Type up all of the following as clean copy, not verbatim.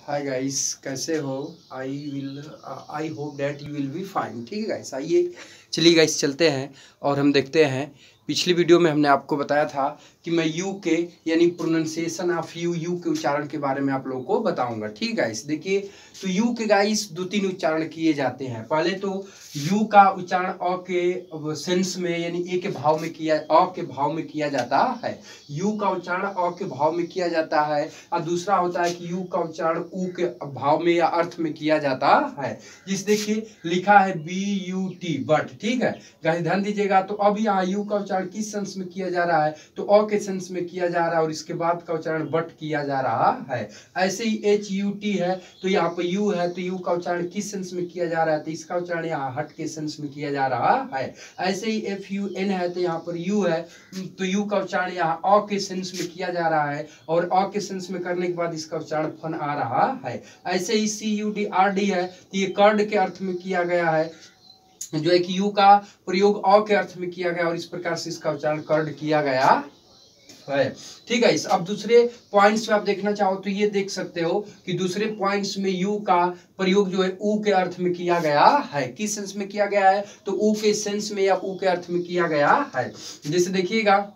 Hi guys, कैसे हो? I hope that you will be fine. ठीक है गाइस, आइए चलिए गाइस चलते हैं और हम देखते हैं। पिछली वीडियो में हमने आपको बताया था कि मैं यू के यानी प्रोनाउंसिएशन ऑफ यू के उच्चारण के बारे में आप लोगों को बताऊंगा। ठीक है गाइस, देखिए तो यू के गाइस दो तीन उच्चारण किए जाते हैं। पहले तो यू का उच्चारण अ के सेंस में यानी ए के भाव में किया, अ के भाव में किया जाता है। यू का उच्चारण अ के भाव में किया जाता है और दूसरा होता है कि यू का उच्चारण ऊ के भाव में या अर्थ में किया जाता है। जिस देखिए लिखा है BUT बट। ठीक है गाइस, ध्यान दीजिएगा। तो अब यहाँ यू का उच्चारण किस सेंस में किया जा रहा है? तो अ के सेंस में किया जा रहा है और इसके बाद का उच्चारण बट किया जा रहा है। ऐसे ही HUT है तो यहाँ पर यू है तो यू का उच्चारण किस सेंस में किया जा रहा है? तो इसका उच्चारण यहाँ हट के सेंस में किया जा रहा है। ऐसे ही FUN है तो यहाँ पर यू है तो यू का उच्चारण यहाँ अ के सेंस में किया जा रहा है और अ के सेंस में करने के बाद इसका उच्चारण फन आ रहा है। ऐसे ही CUDRD है तो ये कर्ड के अर्थ में किया गया है, जो है कि यू का प्रयोग अ के अर्थ में किया गया और इस प्रकार से इसका उच्चारण कर्ड किया गया है। ठीक है, इस अब दूसरे पॉइंट्स में आप देखना चाहो तो ये देख सकते हो कि दूसरे पॉइंट्स में यू का प्रयोग जो है ऊ के अर्थ में किया गया है। किस सेंस में किया गया है? तो ऊ के सेंस में या ऊ के अर्थ में किया गया है। जैसे देखिएगा,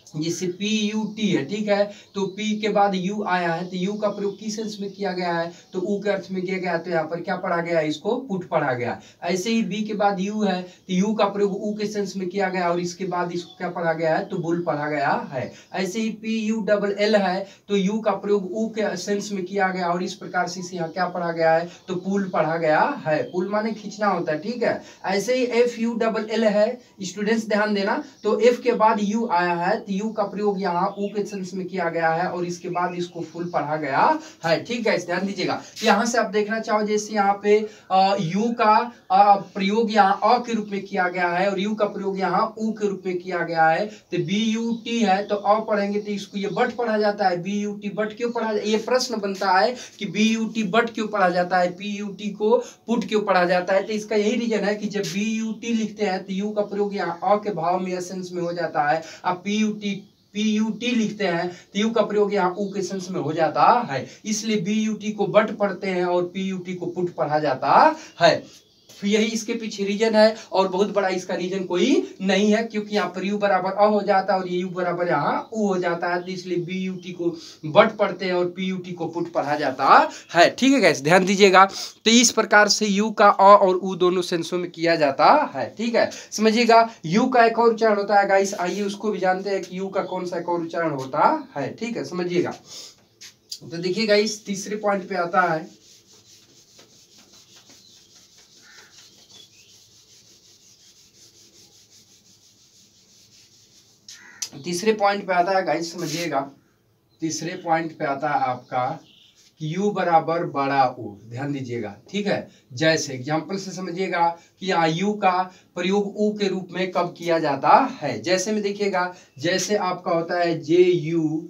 जैसे PUT है, ठीक है, तो P के बाद U आया है तो U का प्रयोग किस सेंस में किया गया है? तो U के अर्थ में किया गया तो यहाँ पर क्या पढ़ा गया? इसको पुट पढ़ा गया। ऐसे ही B के बाद U है तो U का प्रयोग U के सेंस में किया गया और इसके बाद इसको क्या पढ़ा गया है? तो बुल पढ़ा गया है। ऐसे ही PULL है तो U का प्रयोग U के सेंस में किया गया और इस प्रकार से यहाँ क्या पढ़ा गया है? तो पुल पढ़ा गया है। पुल माने खींचना होता है। ठीक है, ऐसे ही FULL है, स्टूडेंट्स ध्यान देना। तो F के बाद U आया है तो यू का प्रयोग यहाँ ऊ के सेंस में किया गया है और इसके बाद इसको फुल पढ़ा गया है। ठीक है, ध्यान दीजिएगा। यहाँ से आप देखना चाहो जैसे यहाँ पे यू का प्रयोग यहाँ अ के रूप में किया गया है और यू का प्रयोग यहाँ ऊ के रूप में किया गया है। तो BUT है तो अ पढ़ेंगे तो इसको ये बट पढ़ा जाता है। BUT बट क्यों पढ़ा? ये प्रश्न बनता है कि BUT बट क्यों पढ़ा जाता है, PUT को पुट क्यों पढ़ा जाता है? तो इसका यही रीजन है कि जब BUT लिखते हैं तो यू का प्रयोग यहाँ अ के भाव में या सेंस में हो जाता है। अब PUT लिखते हैं तो यू का प्रयोग यहाँ ऊ के सेंस में हो जाता है, इसलिए BUT को बट पढ़ते हैं और PUT को पुट पढ़ा जाता है। यही इसके पीछे रीजन है और बहुत बड़ा इसका रीजन कोई नहीं है, क्योंकि यहाँ पर यू बराबर अ हो जाता है और ये यू बराबर यहाँ ऊ हो जाता है, तो इसलिए BUT को बट पढ़ते हैं और PUT को पुट पढ़ा जाता है। ठीक है गाइस, ध्यान दीजिएगा। तो इस प्रकार से यू का अ और ऊ दोनों सेंसों में किया जाता है। ठीक है, समझिएगा। यू का एक और उच्चारण होता है गाइस, आइए उसको भी जानते हैं कि यू का कौन सा एक और उच्चारण होता है। ठीक है, समझिएगा। तो देखिए गाइस, तीसरे पॉइंट पे आता है। तीसरे पॉइंट पे आता है गाइस, समझिएगा। तीसरे पॉइंट पे आता है आपका यू बराबर बड़ा ऊ। ध्यान दीजिएगा, ठीक है। जैसे एग्जांपल से समझिएगा कि यू का प्रयोग ऊ के रूप में कब किया जाता है। जैसे में देखिएगा, जैसे आपका होता है JUNE,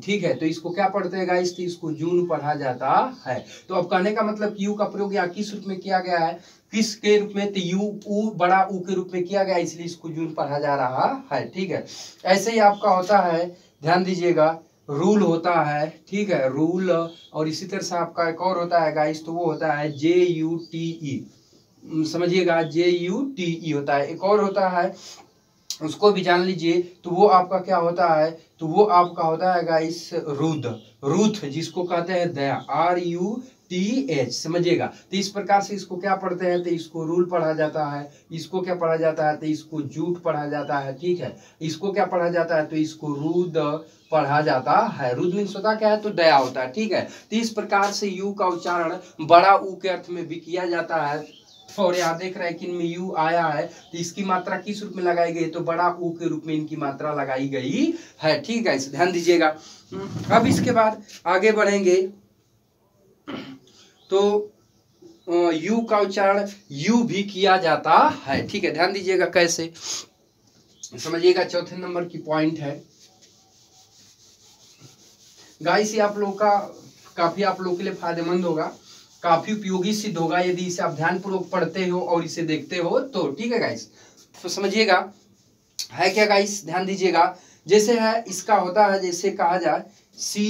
ठीक है, तो इसको क्या पढ़ते हैं गाइस? तो इसको जून पढ़ा जाता है। तो अब कहने का मतलब यू का प्रयोग यहाँ किस रूप में किया गया है? किस के रूप में? तो यू ऊ बड़ा ऊ के रूप में किया गया, इसलिए इसको जून पढ़ा जा रहा है। ठीक है, ऐसे ही आपका होता है, ध्यान दीजिएगा, रूल होता है। ठीक है, रूल। और इसी तरह से आपका एक और होता है गाइस, तो वो होता है JUTE। समझिएगा, JUTE होता है। एक और होता है, उसको भी जान लीजिए, तो वो आपका क्या होता है? तो वो आपका होता है गाइस रूथ, जिसको कहते हैं दया, RUTH। समझिएगा। तो इस प्रकार से इसको क्या पढ़ते हैं? तो इसको रूल पढ़ा जाता है। इसको क्या पढ़ा जाता है? तो इसको जूट पढ़ा जाता है। ठीक है, इसको क्या पढ़ा जाता है? तो इसको रुद पढ़ा जाता है। रुद मीन्स होता क्या है? तो दया होता है। ठीक है, तो इस प्रकार से यू का उच्चारण बड़ा ऊ के अर्थ में भी किया जाता है। और यहाँ देख रहे हैं कि इनमें यू आया है तो इसकी मात्रा किस रूप में लगाई गई? तो बड़ा ऊ के रूप में इनकी मात्रा लगाई गई है। ठीक है, इसे ध्यान दीजिएगा। अब इसके बाद आगे बढ़ेंगे तो यू का उच्चारण यू भी किया जाता है। ठीक है, ध्यान दीजिएगा कैसे, समझिएगा। चौथे नंबर की पॉइंट है गाइस, ये आप लोग का काफी आप लोग के लिए फायदेमंद होगा, काफी उपयोगी सिद्ध होगा यदि इसे आप ध्यानपूर्वक पढ़ते हो और इसे देखते हो तो। ठीक है गाइस, तो समझिएगा है क्या गाइस, ध्यान दीजिएगा। जैसे है इसका होता है, जैसे कहा जाए सी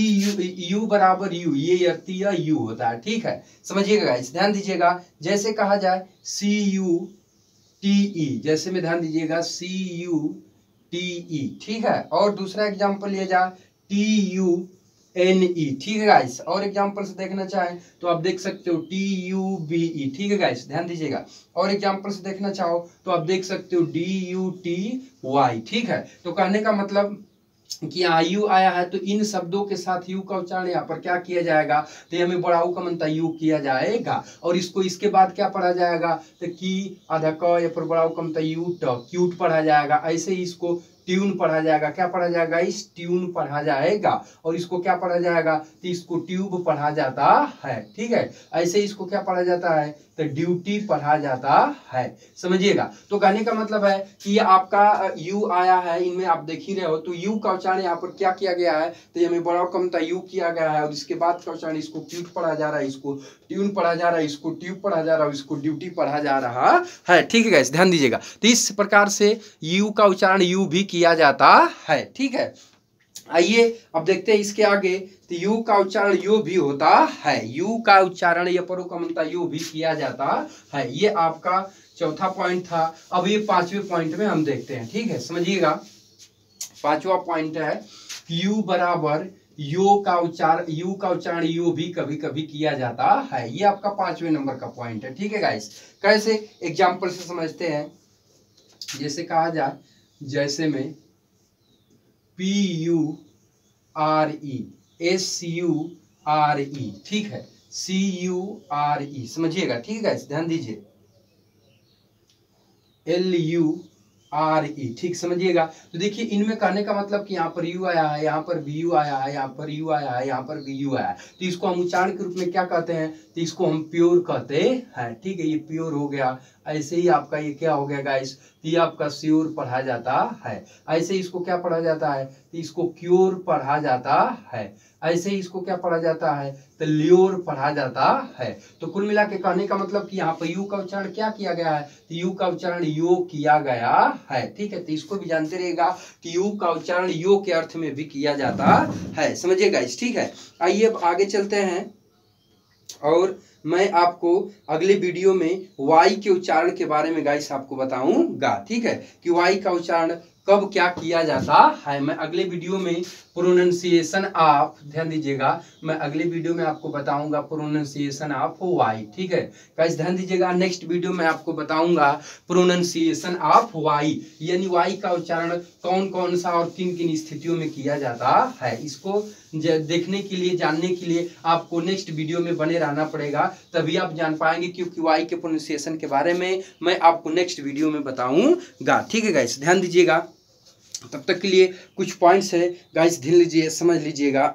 यू बराबर यू, ये अर्थीय यू होता है, ठीक है, समझिएगा गाइस, ध्यान दीजिएगा। जैसे कहा जाए सी यू टी ई, जैसे में ध्यान दीजिएगा सी यू टी ई, ठीक है। और दूसरा एग्जाम्पल लिया जाए टी यू एन ई, ठीक है गाइस। और एग्जाम्पल से देखना चाहें तो आप देख सकते हो टी यू बी ई, ठीक है गाइस, ध्यान दीजिएगा। और एग्जाम्पल से देखना चाहो तो आप देख सकते हो डी यू टी वाई, ठीक है। तो कहने का मतलब कि यहाँ यू आया है तो इन शब्दों के साथ यू का उच्चारण यहाँ पर क्या किया जाएगा, तो हमें बड़ा ऊ का मनता यू किया जाएगा। और इसको इसके बाद क्या पढ़ा जाएगा, तो की आधा क या पर बड़ा ऊ का मनता यू ट, क्यूट पढ़ा जाएगा। ऐसे ही इसको ट्यून पढ़ा जाएगा, क्या पढ़ा जाएगा, इस ट्यून पढ़ा जाएगा। और इसको क्या पढ़ा जाएगा, तो इसको ट्यूब पढ़ा जाता है, ठीक है। ऐसे इसको क्या पढ़ा जाता है, तो ड्यूटी पढ़ा जाता है, समझिएगा। तो कहने का मतलब है कि ये आपका यू आया है, इनमें आप देख ही रहे हो, तो यू का उच्चारण यहाँ पर क्या किया गया है, तो हमें बड़ा कमता यू किया गया है। और इसके बाद का उच्चारण इसको क्यूट पढ़ा जा रहा है, इसको ट्यून पढ़ा जा रहा है, इसको ट्यूब पढ़ा जा रहा है, इसको ड्यूटी पढ़ा जा रहा है, ठीक है गाइस, ध्यान दीजिएगा। तो इस प्रकार से यू का उच्चारण यू भी किया जाता है, ठीक है। आइए अब देखते हैं इसके आगे, तो यू का उच्चारण यू भी होता है, यू का उच्चारण ये परो का मनता यू भी किया जाता है। ये आपका चौथा पॉइंट था। अब ये पांचवें पॉइंट में हम देखते हैं, ठीक है, समझिएगा। पांचवा पॉइंट है यू बराबर यू का उच्चारण यू भी कभी कभी किया जाता है। ये आपका पांचवें नंबर का पॉइंट है, ठीक है गाइस। कैसे, एग्जाम्पल से समझते हैं। जैसे कहा जाए, जैसे में P U R E, S U R E, ठीक है, सी यू आर ई, समझिएगा, ठीक है गाइस, ध्यान दीजिए, एल यू आर ई, ठीक, समझिएगा। तो देखिए इनमें कहने का मतलब कि यहाँ पर यू आया है, यहाँ पर बी यू आया है, यहाँ पर यू आया है, यहाँ पर बी यू आया है। तो इसको हम उच्चारण के रूप में क्या कहते हैं, तो इसको हम प्योर कहते हैं, ठीक है, ये प्योर हो गया। ऐसे ही आपका ये क्या हो गया गाइस, ये आपका श्योर पढ़ा जाता है। ऐसे ही इसको क्या पढ़ा जाता है, तो इसको क्योर पढ़ा जाता है। ऐसे ही इसको क्या पढ़ा जाता है, तो ल्योर पढ़ा जाता है। तो कुल मिला के कहने का मतलब कि यहाँ पर यू का उच्चारण क्या किया गया है, तो यू का उच्चारण यो किया गया है, ठीक है। तो इसको भी जानते रहेगा कि यू का उच्चारण यो के अर्थ में भी किया जाता है, समझिएगा इस, ठीक है। आइए अब आगे चलते हैं और मैं आपको अगले वीडियो में वाई के उच्चारण के बारे में गाइस आपको बताऊंगा, ठीक है, कि वाई का उच्चारण कब क्या किया जाता है। मैं अगले वीडियो में प्रोनाउंसिएशन ऑफ, ध्यान दीजिएगा, मैं अगले वीडियो में आपको बताऊंगा प्रोनाउंसिएशन ऑफ वाई, ठीक है गाइस, ध्यान दीजिएगा। नेक्स्ट वीडियो में आपको बताऊंगा प्रोनाउंसिएशन ऑफ वाई, यानी वाई का उच्चारण कौन कौन सा और किन किन स्थितियों में किया जाता है। इसको देखने के लिए, जानने के लिए आपको नेक्स्ट वीडियो में बने रहना पड़ेगा, तभी आप जान पाएंगे, क्योंकि वाई के प्रोनाउंसिएशन के बारे में मैं आपको नेक्स्ट वीडियो में बताऊंगा, ठीक है गाइस, ध्यान दीजिएगा। तब तक के लिए कुछ पॉइंट्स है गाइस, ध्यान लीजिए, समझ लीजिएगा।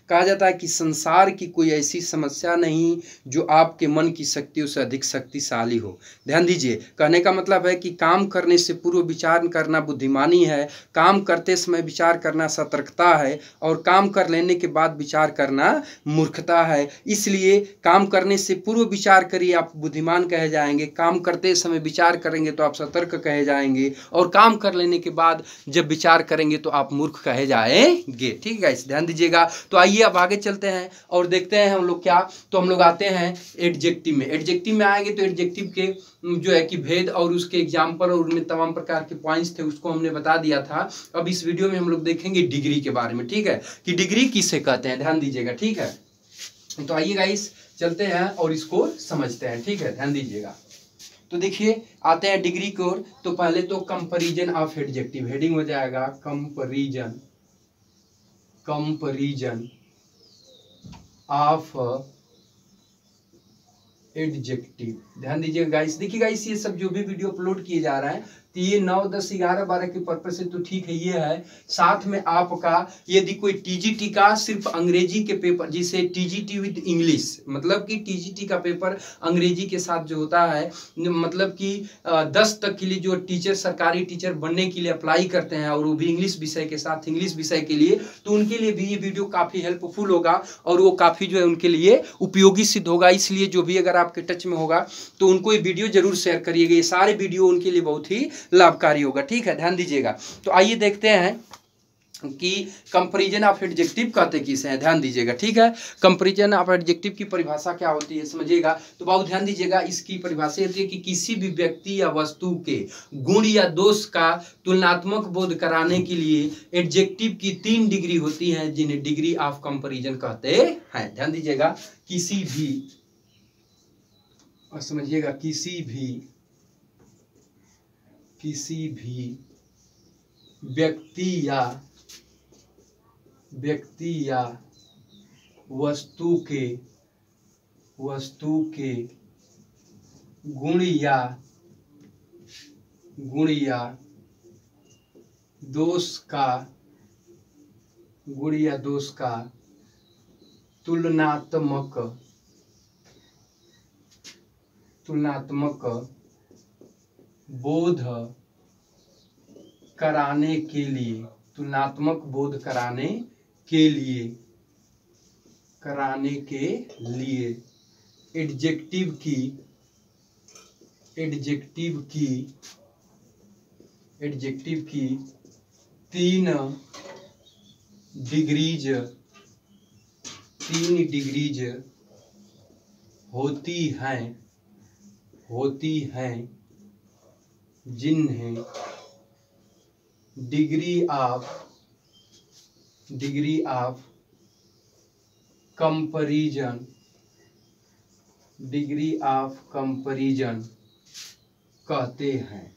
कहा जाता है कि संसार की कोई ऐसी समस्या नहीं जो आपके मन की शक्तियों से अधिक शक्तिशाली हो। ध्यान दीजिए, कहने का मतलब है कि काम करने से पूर्व विचार करना बुद्धिमानी है, काम करते समय विचार करना सतर्कता है, और काम कर लेने के बाद विचार करना मूर्खता है। इसलिए काम करने से पूर्व विचार करिए, आप बुद्धिमान कहे जाएंगे, काम करते समय विचार करेंगे तो आप सतर्क कहे जाएंगे, और काम कर लेने के बाद जब विचार करेंगे तो आप मूर्ख कहे जाएंगे, ठीक है इस, ध्यान दीजिएगा। तो आइए अब आगे चलते हैं और देखते हैं हम लोग क्या, तो हम लोग आते हैं एडजेक्टिव में। एडजेक्टिव में आएंगे तो एडजेक्टिव के जो है कि भेद और उसके एग्जाम्पल और उनमें तमाम प्रकार के पॉइंट्स थे, उसको हमने बता दिया था। अब इस वीडियो में हम लोग देखेंगे डिग्री के बारे में, ठीक है, कि डिग्री किसे कहते हैं, ध्यान दीजिएगा, ठीक है। तो आइए गाइस चलते हैं और इसको समझते हैं, ठीक है, ध्यान दीजिएगा। तो देखिए आते हैं डिग्री की ओर। तो पहले तो कंपैरिजन ऑफ एडजेक्टिव, हेडिंग हो जाएगा कंपैरिजन ऑफ एडजेक्टिव। ध्यान दीजिएगा गाइस, देखिए गाइस, ये सब जो भी वीडियो अपलोड किए जा रहे हैं तो ये 9, 10, 11, 12 के पर्पज से तो ठीक है, ये है। साथ में आपका यदि कोई टीजीटी का सिर्फ अंग्रेजी के पेपर, जिसे टीजीटी विद इंग्लिश, मतलब कि टीजीटी का पेपर अंग्रेजी के साथ जो होता है, मतलब कि 10 तक के लिए जो टीचर, सरकारी टीचर बनने के लिए अप्लाई करते हैं, और वो भी इंग्लिश विषय के साथ, इंग्लिश विषय के लिए, तो उनके लिए भी ये वीडियो काफ़ी हेल्पफुल होगा और वो काफ़ी जो है उनके लिए उपयोगी सिद्ध होगा। इसलिए जो भी अगर आपके टच में होगा तो उनको ये वीडियो जरूर शेयर करिएगा, ये सारे वीडियो उनके लिए बहुत ही लाभकारी होगा, ठीक है, ध्यान दीजिएगा। तो आइए देखते हैं कि कंपैरिजन ऑफ एडजेक्टिव कहते किसे हैं, ध्यान दीजिएगा। ठीक है, कंपैरिजन ऑफ एडजेक्टिव की परिभाषा क्या होती है समझिएगा। तो बहुत ध्यान दीजिएगा, इसकी परिभाषा होती है कि किसी भी व्यक्ति या वस्तु के गुण या दोष का तुलनात्मक बोध कराने के लिए एडजेक्टिव की 3 डिग्री होती हैं, जिन्हें डिग्री ऑफ कंपैरिजन कहते हैं। ध्यान दीजिएगा, किसी भी, और समझिएगा, किसी भी व्यक्ति या वस्तु के गुण या दोष का तुलनात्मक बोध कराने के लिए एडजेक्टिव की 3 डिग्रीज होती हैं, जिन्हें डिग्री ऑफ कंपैरिजन कहते हैं,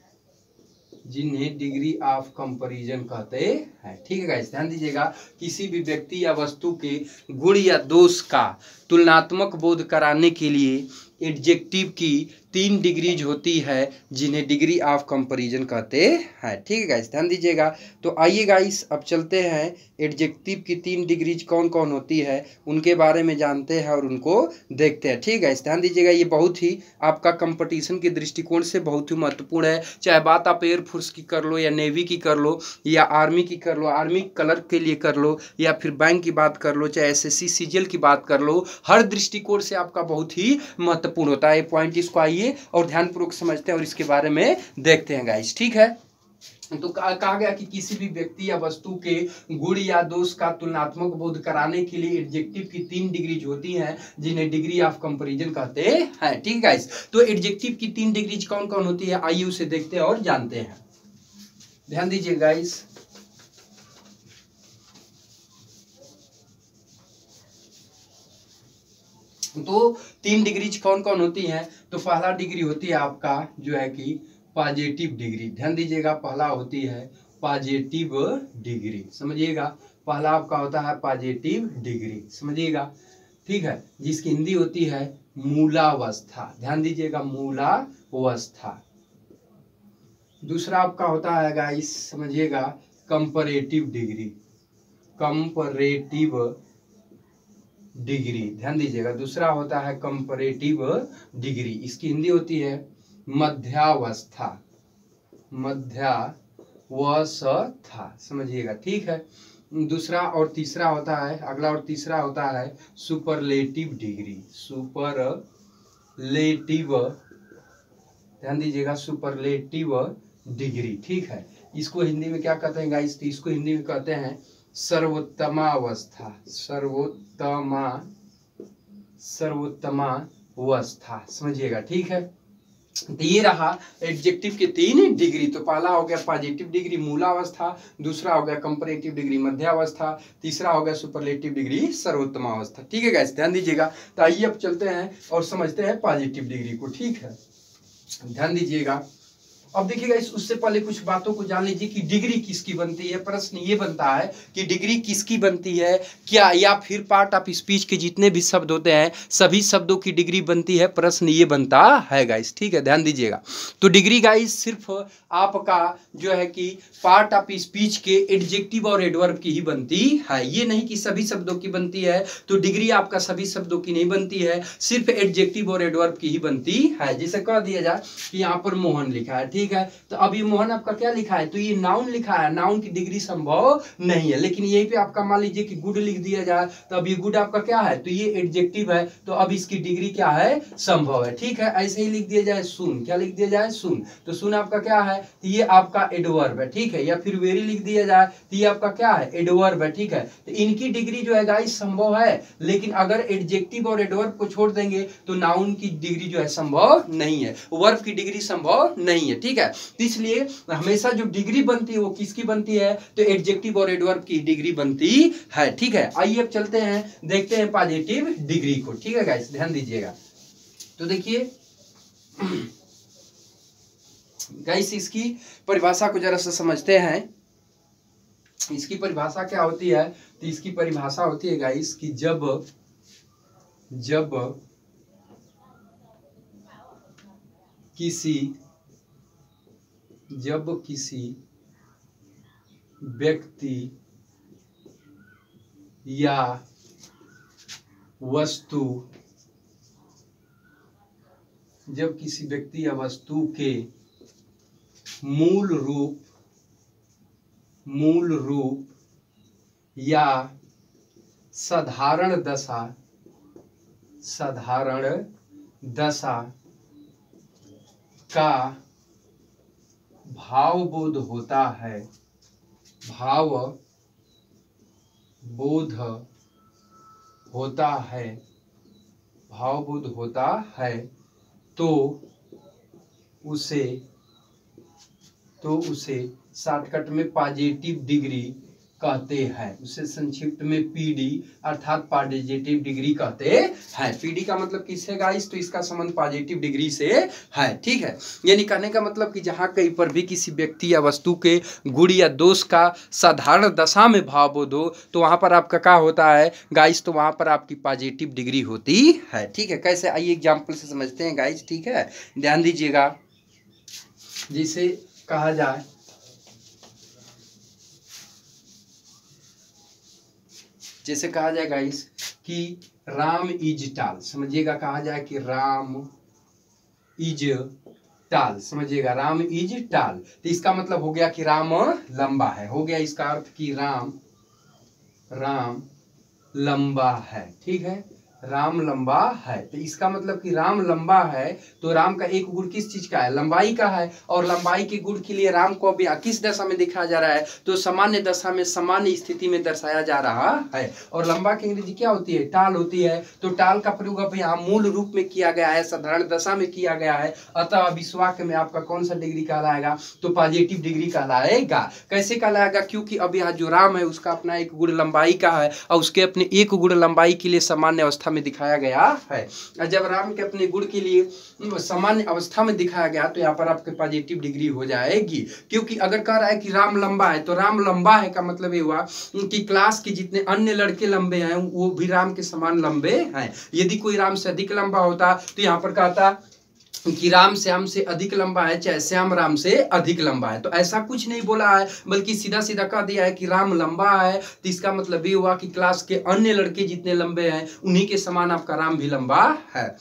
जिन्हें डिग्री ऑफ कंपैरिजन कहते हैं। ठीक है गाइस, ध्यान दीजिएगा, किसी भी व्यक्ति या वस्तु के गुण या दोष का तुलनात्मक बोध कराने के लिए एडजेक्टिव की 3 डिग्रीज होती है, जिन्हें डिग्री ऑफ कंपैरिजन कहते हैं। ठीक है गाइस, ध्यान दीजिएगा। तो आइए गाइस, अब चलते हैं एडजेक्टिव की 3 डिग्रीज कौन कौन होती है उनके बारे में जानते हैं और उनको देखते हैं। ठीक है गाइस, ध्यान दीजिएगा, ये बहुत ही आपका कंपटीशन के दृष्टिकोण से बहुत ही महत्वपूर्ण है। चाहे बात आप एयरफोर्स की कर लो, या नेवी की कर लो, या आर्मी की कर लो, आर्मी कलर के लिए कर लो, या फिर बैंक की बात कर लो, चाहे SSC CGL की बात कर लो, हर दृष्टिकोण से आपका बहुत ही महत्वपूर्ण होता है ये पॉइंट। इसको आइए और ध्यानपूर्वक समझते हैं और इसके बारे में देखते हैं गाइस। ठीक है, तो कहा गया कि किसी भी व्यक्ति या वस्तु के गुण या दोष का तुलनात्मक बोध कराने के लिए एडजेक्टिव की 3 डिग्रीज होती हैं, जिन्हें डिग्री ऑफ कंपैरिजन कहते हैं। ठीक है गाइस, तो एडजेक्टिव की 3 डिग्रीज कौन कौन होती है, आइए उसे देखते हैं और जानते हैं। ध्यान दीजिए गाइस, तो 3 डिग्रीज कौन कौन होती हैं। तो पहला डिग्री होती है आपका जो है कि पॉजिटिव डिग्री। ध्यान दीजिएगा, पहला होती है पॉजिटिव डिग्री, समझिएगा, पहला आपका होता है पॉजिटिव डिग्री, समझिएगा। ठीक है, जिसकी हिंदी होती है मूलावस्था। ध्यान दीजिएगा, मूलावस्था। दूसरा आपका होता है गाइस, समझिएगा, कंपैरेटिव डिग्री। ध्यान दीजिएगा, दूसरा होता है कंपैरेटिव डिग्री, इसकी हिंदी होती है मध्यावस्था, समझिएगा। ठीक है, दूसरा और तीसरा होता है, अगला और तीसरा होता है सुपरलेटिव डिग्री। ध्यान दीजिएगा, सुपरलेटिव डिग्री। ठीक है, इसको हिंदी में क्या कहते हैं गाइस, तो इसको हिंदी में कहते हैं सर्वोत्तमावस्था, सर्वोत्तमावस्था, समझिएगा। ठीक है, तो ये रहा एडजेक्टिव के 3 डिग्री। तो पहला हो गया पॉजिटिव डिग्री मूलावस्था, दूसरा हो गया कंपैरेटिव डिग्री मध्यावस्था, तीसरा हो गया सुपरलेटिव डिग्री सर्वोत्तमावस्था। ठीक है गाइस, ध्यान दीजिएगा। तो आइए अब चलते हैं और समझते हैं पॉजिटिव डिग्री को। ठीक है, ध्यान दीजिएगा। अब देखिएगा, इस उससे पहले कुछ बातों को जान लीजिए कि डिग्री किसकी बनती है। प्रश्न ये बनता है कि डिग्री किसकी बनती है, क्या या फिर पार्ट ऑफ स्पीच के जितने भी शब्द होते हैं सभी शब्दों की डिग्री बनती है, प्रश्न ये बनता है गाइस। ठीक है, ध्यान दीजिएगा। तो डिग्री गाइस सिर्फ आपका जो है कि पार्ट ऑफ स्पीच के एडजेक्टिव और एडवर्ब की ही बनती है, ये नहीं कि सभी शब्दों की बनती है। तो डिग्री आपका सभी शब्दों की नहीं बनती है, सिर्फ एडजेक्टिव और एडवर्ब की ही बनती है। जैसे कह दिया जाए कि यहाँ पर मोहन लिखा है, ठीक है। तो अब ये मोहन आपका क्या लिखा है, तो ये नाउन लिखा है, नाउन की डिग्री संभव नहीं है। लेकिन यहीं पे आपका मान लीजिए कि गुड लिख दिया जाए, तो अब ये गुड आपका क्या है, तो ये एडजेक्टिव है, तो अब इसकी डिग्री क्या है, संभव है। ठीक है, ऐसे ही लिख दिया जाए सुन, क्या लिख दिया जाए, सुन, तो सुन आपका क्या है, तो ये आपका एडवर्ब है। ठीक है, या फिर वेरी लिख दिया जाए, तो ये आपका क्या है, एडवर्ब है। ठीक है, तो इनकी डिग्री जो है गाइस संभव है। लेकिन अगर एडजेक्टिव और एडवर्ब को छोड़ देंगे तो नाउन की डिग्री जो है संभव नहीं है, वर्ब की डिग्री संभव नहीं है। ठीक है, तो इसलिए हमेशा जो डिग्री बनती है वो किसकी बनती है, तो एडजेक्टिव और एडवर्ब की डिग्री बनती है। ठीक है, आइए अब चलते हैं, देखते हैं पॉजिटिव डिग्री को। ठीक है गाइस, ध्यान दीजिएगा। तो देखिए गाइस, इसकी परिभाषा को जरा सा समझते हैं। इसकी परिभाषा क्या होती है, तो इसकी परिभाषा होती है गाइस कि जब किसी व्यक्ति या वस्तु के मूल रूप या साधारण दशा का भावबोध होता है तो उसे शॉर्टकट में पॉजिटिव डिग्री कहते हैं, उसे संक्षिप्त में पीडी अर्थात पॉजिटिव डिग्री कहते हैं। पीडी का मतलब किससे गाइस, तो इसका संबंध पॉजिटिव डिग्री से है। ठीक है, यानी कहने का मतलब कि जहां कहीं पर भी किसी व्यक्ति या वस्तु के गुण या दोष का साधारण दशा में भावबोध हो तो वहां पर आपका क्या होता है गाइस, तो वहां पर आपकी पॉजिटिव डिग्री होती है। ठीक है, कैसे, आइए एग्जाम्पल से समझते हैं गाइस। ठीक है, ध्यान दीजिएगा। जिसे कहा जाए गाइस कि राम इज टाल, समझिएगा, कहा जाए कि राम इज टाल, समझिएगा, राम इज टाल, तो इसका मतलब हो गया कि राम लंबा है, हो गया इसका अर्थ कि राम लंबा है। ठीक है, राम लंबा है, तो इसका मतलब कि राम लंबा है, तो राम का एक गुण किस चीज का है, लंबाई का है, और लंबाई के गुण के लिए राम को अभी किस दशा में दिखाया जा रहा है, तो सामान्य दशा में, सामान्य स्थिति में दर्शाया जा रहा है। और लंबा की अंग्रेजी क्या होती है, टाल होती है, तो टाल का प्रयोग अब यहाँ मूल रूप में किया गया है, साधारण दशा में किया गया है, अतः अब इस वाक्य में आपका कौन सा डिग्री कहलाएगा, तो पॉजिटिव डिग्री कहलाएगा। कैसे कहलाएगा, क्योंकि अब यहाँ जो राम है उसका अपना एक गुण लंबाई का है, और उसके अपने एक गुण लंबाई के लिए सामान्य अवस्था में दिखाया गया है। जब राम के अपने गुण के लिए सामान्य अवस्था में दिखाया गया तो यहाँ पर आपके पॉजिटिव डिग्री हो जाएगी। क्योंकि अगर कह रहा है कि राम लंबा है, तो राम लंबा है का मतलब ये हुआ कि क्लास के जितने अन्य लड़के लंबे हैं वो भी राम के समान लंबे हैं। यदि कोई राम से अधिक लंबा होता तो यहाँ पर कहता कि राम श्याम से अधिक लंबा है, चाहे श्याम राम से अधिक लंबा है, तो ऐसा कुछ नहीं बोला है, बल्कि सीधा सीधा कह दिया है कि राम लंबा है, तो इसका मतलब ये हुआ कि क्लास के अन्य लड़के जितने लंबे हैं उन्हीं के समान आपका राम भी लंबा है।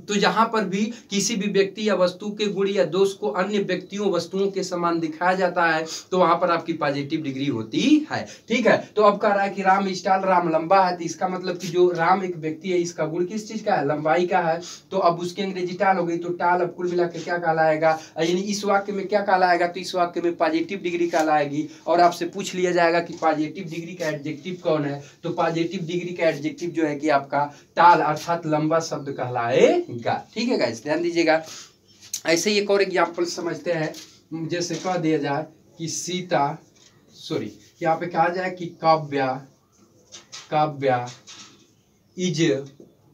तो जहां पर भी किसी भी व्यक्ति या वस्तु के गुण या दोष को अन्य व्यक्तियों वस्तुओं के समान दिखाया जाता है तो वहां पर आपकी पॉजिटिव डिग्री होती है। ठीक है, तो अब कह रहा है कि राम स्टाल, राम लंबा है, तो इसका मतलब कि जो राम एक व्यक्ति है इसका गुण किस चीज का है, लंबाई का है, तो अब उसकी अंग्रेजी टाल हो गई, तो टाल अब कुल मिलाकर क्या कहलाएगा, यानी इस वाक्य में क्या कहलाएगा, तो इस वाक्य में पॉजिटिव डिग्री कहलाएगी। और आपसे पूछ लिया जाएगा कि पॉजिटिव डिग्री का एडजेक्टिव कौन है, तो पॉजिटिव डिग्री का एडजेक्टिव जो है कि आपका टाल अर्थात लंबा शब्द कहलाएगा। ठीक है गाइस, ध्यान दीजिएगा। ऐसे ही एक और एग्जांपल समझते हैं, जैसे कह दिया जाए कि यहाँ पे कहा जाए कि काव्या इज,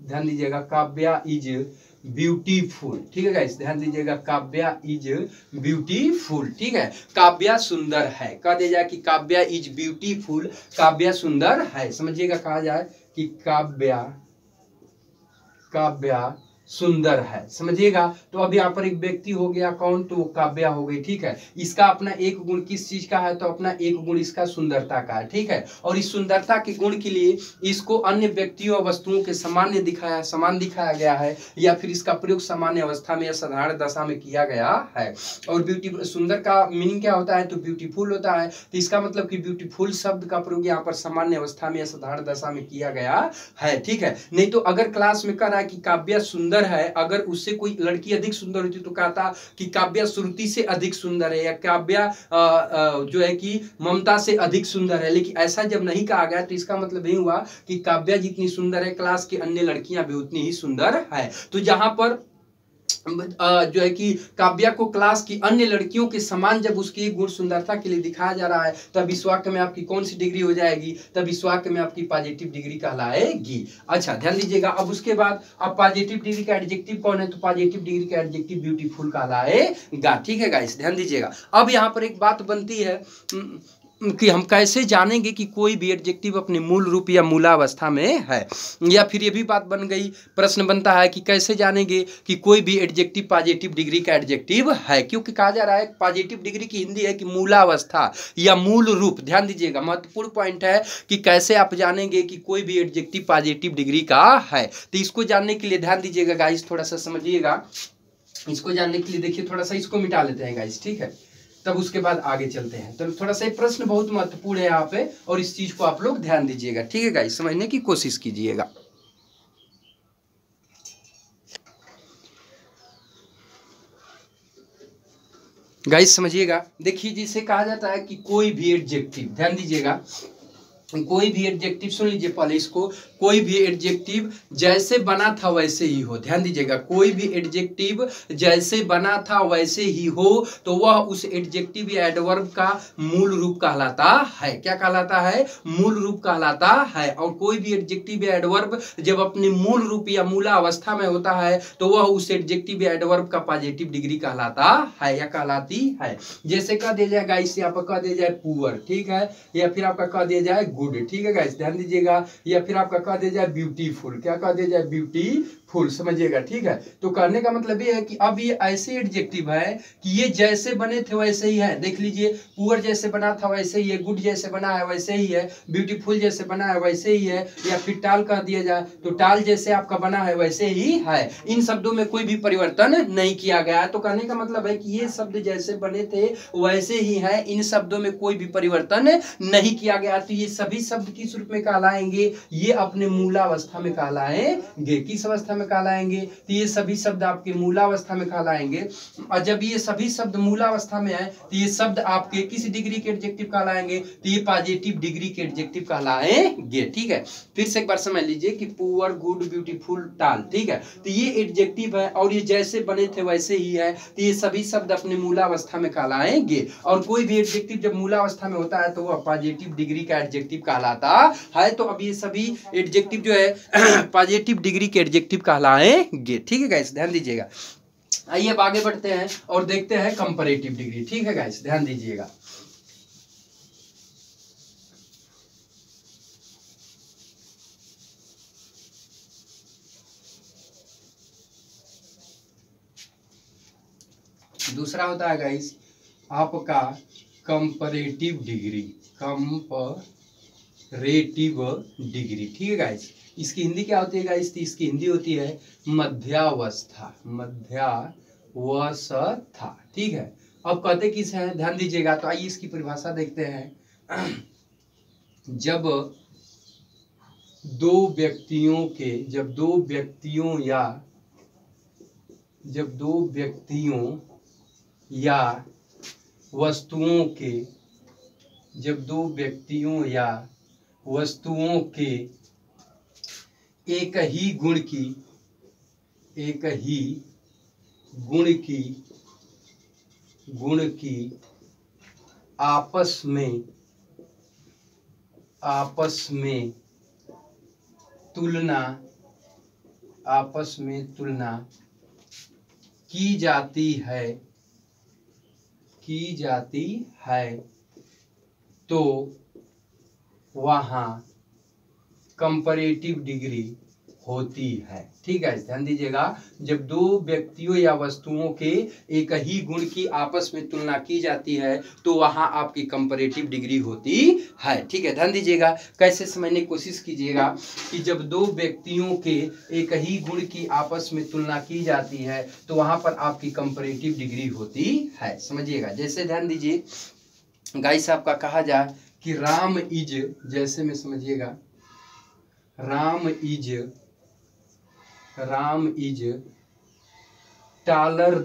ध्यान दीजिएगा, काव्या इज ब्यूटीफुल। ठीक है गाइस, ध्यान दीजिएगा, काव्या इज ब्यूटीफुल। ठीक है, काव्या सुंदर है, कह दिया जाए कि काव्या इज ब्यूटीफुल, काव्या सुंदर है, समझिएगा, कहा जाए कि काव्या सुंदर है, समझिएगा। तो अब यहाँ पर एक व्यक्ति हो गया कौन, तो वो काव्या हो गई, ठीक है। इसका अपना एक गुण किस चीज का है, तो अपना एक गुण इसका सुंदरता का है, ठीक है। और इस सुंदरता के गुण के लिए इसको अन्य व्यक्तियों और वस्तुओं के समान दिखाया गया है, या फिर इसका प्रयोग सामान्य अवस्था में या साधारण दशा में किया गया है। और ब्यूटी सुंदर का मीनिंग क्या होता है, तो ब्यूटीफुल होता है। तो इसका मतलब कि ब्यूटीफुल शब्द का प्रयोग यहाँ पर सामान्य अवस्था में या साधारण दशा में किया गया है, ठीक है। नहीं तो अगर क्लास में कह रहा है कि काव्या सुंदर है, अगर उससे कोई लड़की अधिक सुंदर होती तो कहता कि काव्या श्रुति से अधिक सुंदर है, या काव्या जो है कि ममता से अधिक सुंदर है। लेकिन ऐसा जब नहीं कहा गया तो इसका मतलब नहीं हुआ कि काव्या जितनी सुंदर है क्लास की अन्य लड़कियां भी उतनी ही सुंदर है। तो जहां पर जो है कि काव्या को क्लास की अन्य लड़कियों के समान जब उसकी गुण सुंदरता के लिए दिखाया जा रहा है, तब इस वाक्य में आपकी कौन सी डिग्री हो जाएगी, तब इस वाक्य में आपकी पॉजिटिव डिग्री कहलाएगी। अच्छा ध्यान दीजिएगा। अब उसके बाद अब पॉजिटिव डिग्री का एडजेक्टिव कौन है, तो पॉजिटिव डिग्री का एडजेक्टिव ब्यूटीफुल कहलाएगा, ठीक है गाइस, ध्यान दीजिएगा। अब यहाँ पर एक बात बनती है कि हम कैसे जानेंगे कि कोई भी एडजेक्टिव अपने मूल रूप या मूलावस्था में है, या फिर ये भी बात बन गई, प्रश्न बनता है कि कैसे जानेंगे कि कोई भी एडजेक्टिव पॉजिटिव डिग्री का एडजेक्टिव है। क्योंकि कहा जा रहा है पॉजिटिव डिग्री की हिंदी है कि मूलावस्था या मूल रूप। ध्यान दीजिएगा, महत्वपूर्ण पॉइंट है कि कैसे आप जानेंगे कि कोई भी एडजेक्टिव पॉजिटिव डिग्री का है। तो इसको जानने के लिए ध्यान दीजिएगा गाइस, थोड़ा सा समझिएगा। इसको जानने के लिए देखिए, थोड़ा सा इसको मिटा लेते हैं गाइस, ठीक है, तब उसके बाद आगे चलते हैं। तो थोड़ा सा प्रश्न बहुत महत्वपूर्ण है यहाँ पे, और इस चीज को आप लोग ध्यान दीजिएगा, ठीक है गाइस, समझने की कोशिश कीजिएगा। गाइस समझिएगा, देखिए जिसे कहा जाता है कि कोई भी एडजेक्टिव, ध्यान दीजिएगा, कोई भी एडजेक्टिव, सुन लीजिए पहले इसको, कोई भी एडजेक्टिव जैसे बना था वैसे ही हो। ध्यान दीजिएगा, कोई भी एडजेक्टिव जैसे बना था वैसे ही हो, तो वह उस एडजेक्टिव या एडवर्ब का मूल रूप कहलाता है। क्या कहलाता है, मूल रूप कहलाता है। और कोई भी एडजेक्टिव या एडवर्ब जब अपने मूल रूप या मूला अवस्था में होता है, तो वह उस एडजेक्टिव या एडवर्ब का पॉजिटिव डिग्री कहलाता है या कहलाती है। जैसे कह दिया जाए गाइस, यहाँ पर कह दिया जाए पुअर, ठीक है, या फिर आपका कह दिया जाए गुड, ठीक है गाइस, ध्यान दीजिएगा, या फिर आपका कह दिया जाए ब्यूटीफुल, क्या कह दिया जाए, ब्यूटीफुल, समझिएगा, ठीक है। तो कहने का मतलब ये है कि अब ये ऐसे एडजेक्टिव है कि ये जैसे बने थे वैसे ही है। देख लीजिए, पुअर जैसे बना था वैसे ही है, गुड जैसे बना है वैसे ही है, ब्यूटीफुल जैसे बना है वैसे ही है, या फिर टाल कह दिया जाए तो टाल जैसे आपका बना है वैसे ही है। इन शब्दों में कोई भी परिवर्तन नहीं किया गया है। तो कहने का मतलब है कि ये शब्द जैसे बने थे वैसे ही है, इन शब्दों में कोई भी परिवर्तन नहीं किया गया। तो ये सभी शब्द किस रूप में कहलाएंगे, ये अपने मूलावस्था में कहलाएंगे। किस अवस्था में कहलाएंगे, तो ये सभी शब्द आपके मूलावस्था में कहलाएंगे। और जब ये सभी शब्द मूलावस्था में है, तो ये शब्द आपके किस डिग्री के एडजेक्टिव कहलाएंगे, तो ये पॉजिटिव डिग्री के एडजेक्टिव कहलाएंगे, ठीक है। फिर से एक बार समझ लीजिए कि पुअर, गुड, ब्यूटीफुल, टाल, ठीक है, तो ये एडजेक्टिव है और ये जैसे बने थे वैसे ही है, तो ये सभी शब्द अपने मूलावस्था में कहलाएंगे। और कोई भी एडजेक्टिव जब मूलावस्था में होता है तो वह पॉजिटिव डिग्री का एडजेक्टिव कहलाता है। तो अब ये सभी एडजेक्टिव जो है पॉजिटिव डिग्री के एडजेक्टिव कहलाएंगे, ठीक है गाइस, ध्यान दीजिएगा। आइए अब आगे बढ़ते हैं और देखते हैं कंपैरेटिव डिग्री, ठीक है गाइस, ध्यान दीजिएगा। दूसरा होता है गाइस आपका कंपैरेटिव डिग्री, कंपैरेटिव डिग्री, ठीक है गाइस। इसकी हिंदी क्या होती है गाइस, इसकी हिंदी होती है मध्यावस्था, मध्यावस्था, ठीक है। अब कहते किस है, ध्यान दीजिएगा। तो आइए इसकी परिभाषा देखते हैं। जब दो व्यक्तियों या वस्तुओं के एक ही गुण की आपस में तुलना की जाती है तो वहाँ कंपैरेटिव डिग्री होती है। ठीक है, ध्यान दीजिएगा, जब दो व्यक्तियों या वस्तुओं के एक ही गुण की आपस में तुलना की जाती है तो वहां आपकी कंपैरेटिव डिग्री होती है। ठीक है, ध्यान दीजिएगा, कैसे समझने की कोशिश कीजिएगा कि जब दो व्यक्तियों के एक ही गुण की आपस में तुलना की जाती है तो वहां पर आपकी कंपैरेटिव डिग्री होती है। समझिएगा, जैसे ध्यान दीजिए गाइस, आपका कहा जाए कि राम इज, जैसे में समझिएगा, Ram is taller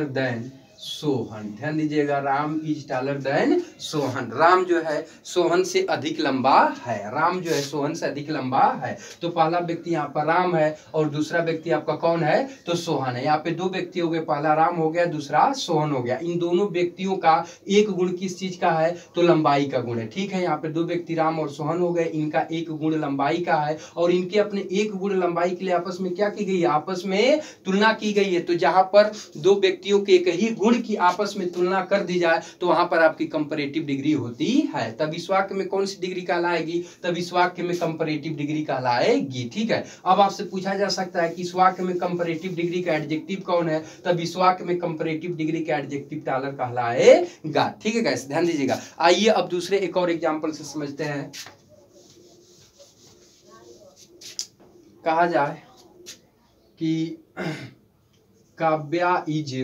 than Sohan. ध्यान दीजिएगा, Ram is taller than Sohan. Ram जो है सोहन से अधिक लंबा है, राम जो है सोहन से अधिक लंबा है। तो पहला व्यक्ति यहाँ पर राम है और दूसरा व्यक्ति आपका कौन है, तो सोहन है। यहाँ पे दो व्यक्ति हो गए, पहला राम हो गया, दूसरा सोहन हो गया। इन दोनों व्यक्तियों का एक गुण किस चीज का है, तो लंबाई का गुण है। ठीक है, यहाँ पे दो व्यक्ति राम और सोहन हो गए, इनका एक गुण लंबाई का है और इनके अपने एक गुण लंबाई के लिए आपस में क्या की गई है, आपस में तुलना की गई है। तो जहां पर दो व्यक्तियों के एक ही गुण की आपस में तुलना कर दी जाए तो वहां पर आपकी कंपैरेटिव डिग्री होती है। तब इस वाक्य में कौन सी डिग्री कहलाएगी, तब इस वाक्य में कंपैरेटिव डिग्री कहलाएगी। ठीक है, अब आपसे पूछा जा सकता है कि इस वाक्य में कंपैरेटिव डिग्री का एडजेक्टिव कौन है, तब इस वाक्य में कंपैरेटिव डिग्री का एडजेक्टिव टालर कहलाएगा। ठीक है गाइस, ध्यान दीजिएगा। आइए अब दूसरे एक और एग्जांपल से समझते हैं। कहा जाए कि Kavya is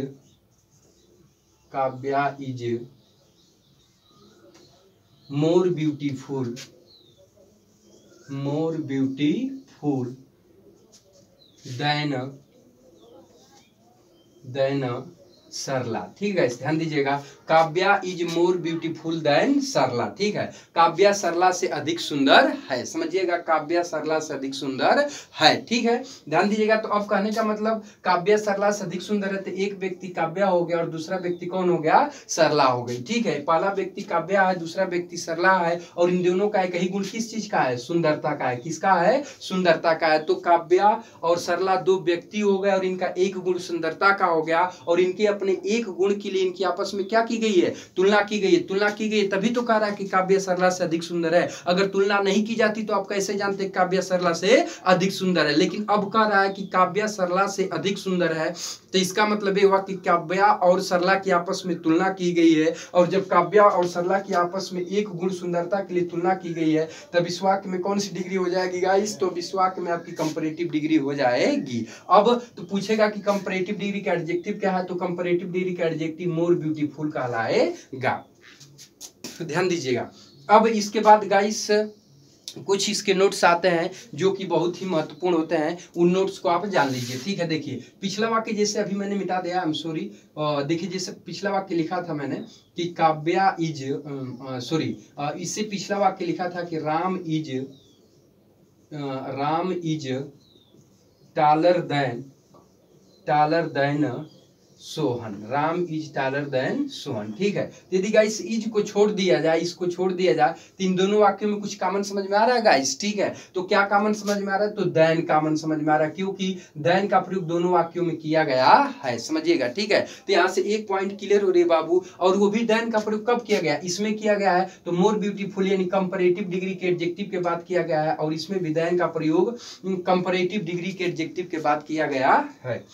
more beautiful than Sarla. ठीक है, ध्यान दीजिएगा, Kavya is more beautiful than Sarla. ठीक है, काव्या सरला से अधिक सुंदर है। समझिएगा, काव्या सरला से अधिक सुंदर है। ठीक है, ध्यान दीजिएगा। तो अब कहने का मतलब काव्या सरला से अधिक सुंदर है, तो एक व्यक्ति काव्या हो गया और दूसरा व्यक्ति कौन हो गया, सरला हो गई। ठीक है, पहला व्यक्ति काव्या है, दूसरा व्यक्ति सरला है और इन दोनों का एक ही गुण किस चीज का है, सुंदरता का है। किसका है, सुंदरता का है। तो काव्या और सरला दो व्यक्ति हो गए और इनका एक गुण सुंदरता का हो गया और इनके अपने एक गुण के लिए इनकी आपस में क्या की गई है, तुलना की गई है। तुलना की गई है तभी तो कह रहा है कि काव्या सरला से अधिक सुंदर है। अगर तुलना नहीं की जाती तो आप कैसे जानते काव्या सरला से अधिक सुंदर है। लेकिन अब कह रहा है कि काव्या सरला से अधिक सुंदर है, तो इसका मतलब ये हुआ कि काव्या और सरला की आपस में तुलना की गई है और जब काव्या और सरला की आपस में एक गुण सुंदरता के लिए तुलना की गई है तब इस वाक्य में कौन सी डिग्री हो जाएगी गाइस, तो इस वाक्य में आपकी कंपैरेटिव डिग्री हो जाएगी। अब तो पूछेगा कि कंपैरेटिव डिग्री का एडजेक्टिव क्या है, तो कंपैरेटिव डिग्री का एडजेक्टिव मोर ब्यूटीफुल कहलाएगा। ध्यान दीजिएगा। अब इसके बाद गाइस कुछ इसके नोट्स आते हैं जो कि बहुत ही महत्वपूर्ण होते हैं, उन नोट्स को आप जान लीजिए। ठीक है, देखिए पिछला वाक्य जैसे अभी मैंने मिटा दिया, आई एम सॉरी। देखिए जैसे पिछला वाक्य लिखा था मैंने कि काव्या इज इससे पिछला वाक्य लिखा था कि Ram is taller than Sohan. Ram is taller than Sohan. ठीक है, यदि गाइस इज को छोड़ दिया जाए, इसको छोड़ दिया जाए तो इन दोनों वाक्यों में कुछ कॉमन समझ में आ रहा है गाइस। ठीक है, तो क्या कॉमन समझ में आ रहा है, तो देन कॉमन समझ में आ रहा है, क्योंकि देन का प्रयोग दोनों वाक्यों में किया गया है। समझिएगा, ठीक है। तो यहाँ से एक पॉइंट क्लियर हो रही है बाबू, और वो भी देन का प्रयोग कब किया गया, इसमें किया गया है, तो मोर ब्यूटीफुल यानी कंपैरेटिव डिग्री के एडजेक्टिव के बाद किया गया है, और इसमें भी देन का प्रयोग कंपैरेटिव डिग्री के एडजेक्टिव के बाद किया गया है।